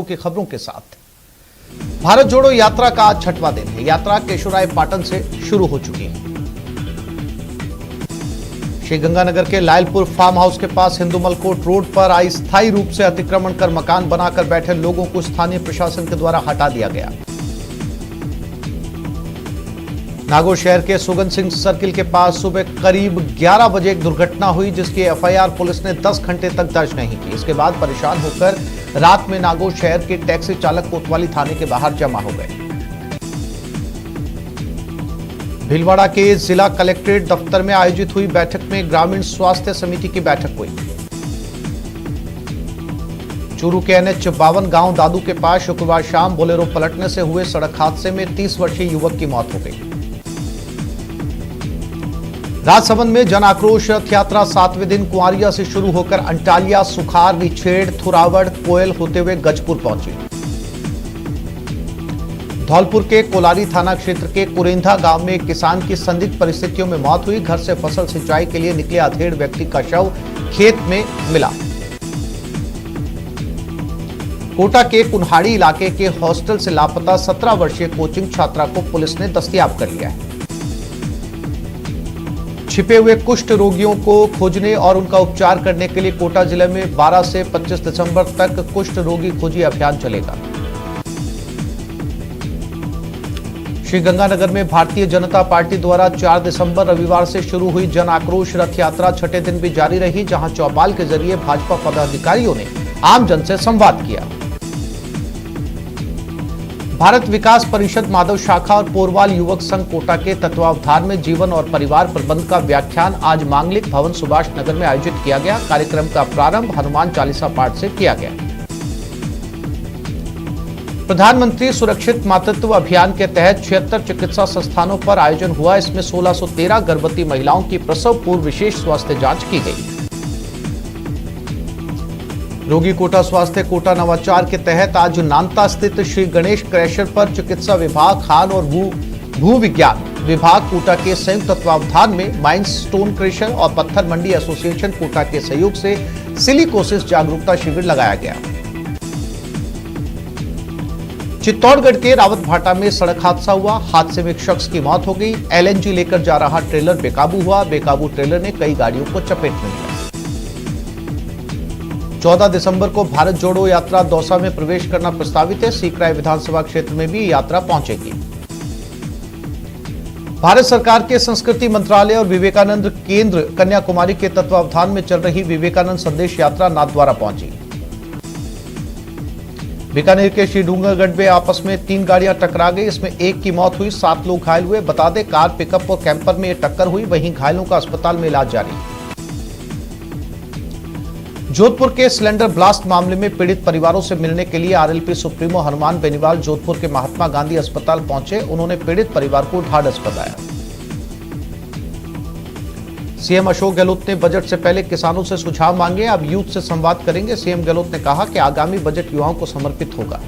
की खबरों के साथ भारत जोड़ो यात्रा का आज छठवां दिन है। यात्रा केशोराय पाटन से शुरू हो चुकी है। श्रीगंगानगर के लायलपुर फार्म हाउस के पास हिंदूमल कोट रोड पर अस्थायी रूप से अतिक्रमण कर मकान बनाकर बैठे लोगों को स्थानीय प्रशासन के द्वारा हटा दिया गया। नागौर शहर के सुगन सिंह सर्किल के पास सुबह करीब 11 बजे एक दुर्घटना हुई, जिसकी एफआईआर पुलिस ने 10 घंटे तक दर्ज नहीं की। इसके बाद परेशान होकर रात में नागौर शहर के टैक्सी चालक कोतवाली थाने के बाहर जमा हो गए। भीलवाड़ा के जिला कलेक्ट्रेट दफ्तर में आयोजित हुई बैठक में ग्रामीण स्वास्थ्य समिति की बैठक हुई। चूरू के NH 52 गांव दादू के पास शुक्रवार शाम बोलेरो पलटने से हुए सड़क हादसे में 30 वर्षीय युवक की मौत हो गई। राजसमंद में जन आक्रोश रथ यात्रा 7वें दिन कुआरिया से शुरू होकर अंटालिया, सुखार, निछेड़, थुरावड़, कोयल होते हुए गजपुर पहुंची। धौलपुर के कोलारी थाना क्षेत्र के कुरेंधा गांव में एक किसान की संदिग्ध परिस्थितियों में मौत हुई। घर से फसल सिंचाई के लिए निकले अधेड़ व्यक्ति का शव खेत में मिला। कोटा के कुन्हाड़ी इलाके के हॉस्टल से लापता 17 वर्षीय कोचिंग छात्रा को पुलिस ने दस्तयाब कर लिया है। छिपे हुए कुष्ठ रोगियों को खोजने और उनका उपचार करने के लिए कोटा जिले में 12 से 25 दिसंबर तक कुष्ठ रोगी खोजी अभियान चलेगा। श्रीगंगानगर में भारतीय जनता पार्टी द्वारा 4 दिसंबर रविवार से शुरू हुई जन आक्रोश रथ यात्रा छठे दिन भी जारी रही, जहां चौपाल के जरिए भाजपा पदाधिकारियों ने आमजन से संवाद किया। भारत विकास परिषद माधव शाखा और पोरवाल युवक संघ कोटा के तत्वावधान में जीवन और परिवार प्रबंध का व्याख्यान आज मांगलिक भवन सुभाष नगर में आयोजित किया गया। कार्यक्रम का प्रारंभ हनुमान चालीसा पाठ से किया गया। प्रधानमंत्री सुरक्षित मातृत्व अभियान के तहत 76 चिकित्सा संस्थानों पर आयोजन हुआ। इसमें 1613 गर्भवती महिलाओं की प्रसव पूर्व विशेष स्वास्थ्य जांच की गई। रोगी कोटा स्वास्थ्य कोटा नवाचार के तहत आज नानता स्थित श्री गणेश क्रैशर पर चिकित्सा विभाग, खान और भू विज्ञान विभाग कोटा के संयुक्त तत्वावधान में माइंस स्टोन क्रैशर और पत्थर मंडी एसोसिएशन कोटा के सहयोग से सिलिकोसिस जागरूकता शिविर लगाया गया। चित्तौड़गढ़ के रावतभाटा में सड़क हादसा हुआ। हादसे में एक शख्स की मौत हो गई। LNG लेकर जा रहा ट्रेलर बेकाबू हुआ। बेकाबू ट्रेलर ने कई गाड़ियों को चपेट में लिया। 14 दिसंबर को भारत जोड़ो यात्रा दौसा में प्रवेश करना प्रस्तावित है। सीकराय विधानसभा क्षेत्र में भी यात्रा पहुंचेगी। भारत सरकार के संस्कृति मंत्रालय और विवेकानंद केंद्र कन्याकुमारी के तत्वावधान में चल रही विवेकानंद संदेश यात्रा नाथद्वारा पहुंची। बीकानेर के श्रीडूंगरगढ़ में आपस में 3 गाड़ियां टकरा गई। इसमें एक की मौत हुई, 7 लोग घायल हुए। बता दें, कार, पिकअप और कैंपर में यह टक्कर हुई। वहीं घायलों का अस्पताल में इलाज जारी। जोधपुर के सिलेंडर ब्लास्ट मामले में पीड़ित परिवारों से मिलने के लिए RLP सुप्रीमो हनुमान बेनीवाल जोधपुर के महात्मा गांधी अस्पताल पहुंचे। उन्होंने पीड़ित परिवार को ढाढ़स बंधाया। सीएम अशोक गहलोत ने बजट से पहले किसानों से सुझाव मांगे। अब यूथ से संवाद करेंगे। सीएम गहलोत ने कहा कि आगामी बजट युवाओं को समर्पित होगा।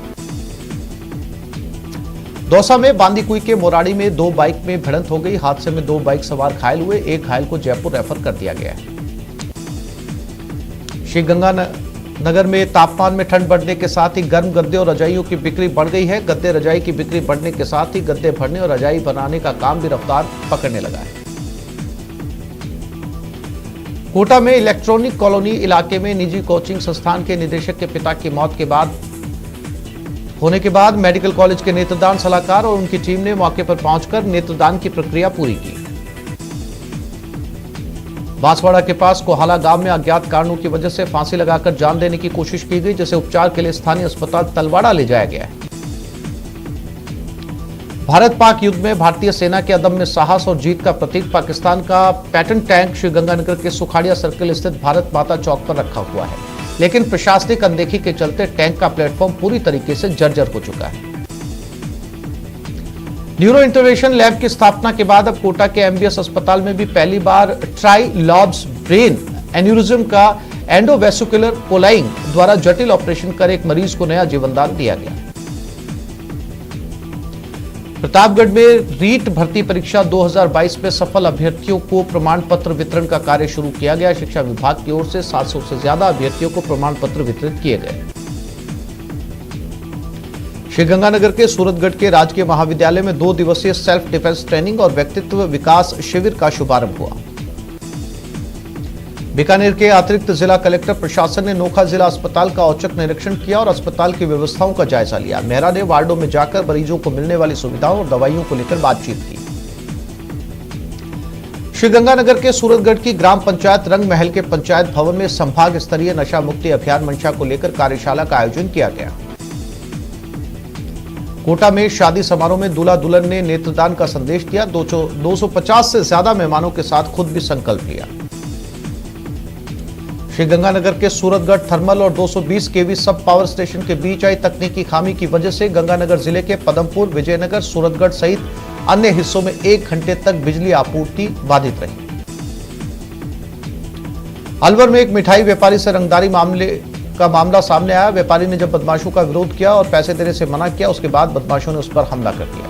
दौसा में बांदीकुई के मोराड़ी में 2 बाइक में भिड़ंत हो गई। हादसे में 2 बाइक सवार घायल हुए। एक घायल को जयपुर रेफर कर दिया गया है। श्रीगंगानगर में तापमान में ठंड बढ़ने के साथ ही गर्म गद्दे और रजाइयों की बिक्री बढ़ गई है। गद्दे रजाई की बिक्री बढ़ने के साथ ही गद्दे भरने और रजाई बनाने का काम भी रफ्तार पकड़ने लगा है। कोटा में इलेक्ट्रॉनिक कॉलोनी इलाके में निजी कोचिंग संस्थान के निदेशक के पिता की मौत के बाद मेडिकल कॉलेज के नेत्रदान सलाहकार और उनकी टीम ने मौके पर पहुंचकर नेत्रदान की प्रक्रिया पूरी की। बांसवाड़ा के पास कोहाला गांव में अज्ञात कारणों की वजह से फांसी लगाकर जान देने की कोशिश की गई, जिसे उपचार के लिए स्थानीय अस्पताल तलवाड़ा ले जाया गया है। भारत पाक युद्ध में भारतीय सेना के अदम्य साहस और जीत का प्रतीक पाकिस्तान का पैटर्न टैंक श्रीगंगानगर के सुखाड़िया सर्किल स्थित भारत माता चौक पर रखा हुआ है, लेकिन प्रशासनिक अनदेखी के चलते टैंक का प्लेटफॉर्म पूरी तरीके से जर्जर हो चुका है। न्यूरो इंटरवेंशन लैब की स्थापना के बाद अब कोटा के MBS अस्पताल में भी पहली बार ट्राइलॉब्स ब्रेन एन्यूरिज्म का एंडोवेस्कुलर कोलाइंग द्वारा जटिल ऑपरेशन कर एक मरीज को नया जीवनदान दिया गया। प्रतापगढ़ में रीट भर्ती परीक्षा 2022 में सफल अभ्यर्थियों को प्रमाण पत्र वितरण का कार्य शुरू किया गया। शिक्षा विभाग की ओर से 700 से ज्यादा अभ्यर्थियों को प्रमाण पत्र वितरित किए गए। श्रीगंगानगर के सूरतगढ़ के राजकीय महाविद्यालय में 2 दिवसीय सेल्फ डिफेंस ट्रेनिंग और व्यक्तित्व विकास शिविर का शुभारंभ हुआ। बीकानेर के अतिरिक्त जिला कलेक्टर प्रशासन ने नोखा जिला अस्पताल का औचक निरीक्षण किया और अस्पताल की व्यवस्थाओं का जायजा लिया। मेहरा ने वार्डों में जाकर मरीजों को मिलने वाली सुविधाओं और दवाइयों को लेकर बातचीत की। श्रीगंगानगर के सूरतगढ़ की ग्राम पंचायत रंग महल के पंचायत भवन में संभाग स्तरीय नशा मुक्ति अभियान मंशा को लेकर कार्यशाला का आयोजन किया गया। कोटा में शादी समारोह में दूल्हा दुल्हन ने नेत्रदान का संदेश दिया। 250 से ज्यादा मेहमानों के साथ खुद भी संकल्प लिया। श्रीगंगानगर के सूरतगढ़ थर्मल और 220 केवी सब पावर स्टेशन के बीच आई तकनीकी खामी की वजह से गंगानगर जिले के पदमपुर, विजयनगर, सूरतगढ़ सहित अन्य हिस्सों में 1 घंटे तक बिजली आपूर्ति बाधित रही। अलवर में एक मिठाई व्यापारी से रंगदारी का मामला सामने आया। व्यापारी ने जब बदमाशों का विरोध किया और पैसे देने से मना किया, उसके बाद बदमाशों ने उस पर हमला कर दिया।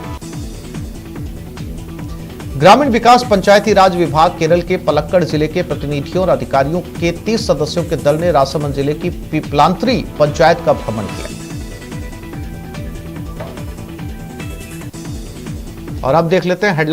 ग्रामीण विकास पंचायती राज विभाग केरल के पलक्कड़ जिले के प्रतिनिधियों और अधिकारियों के 30 सदस्यों के दल ने राजसमंद जिले की पीपलांत्री पंचायत का भ्रमण किया। और अब देख लेते हैं हेडलाइन।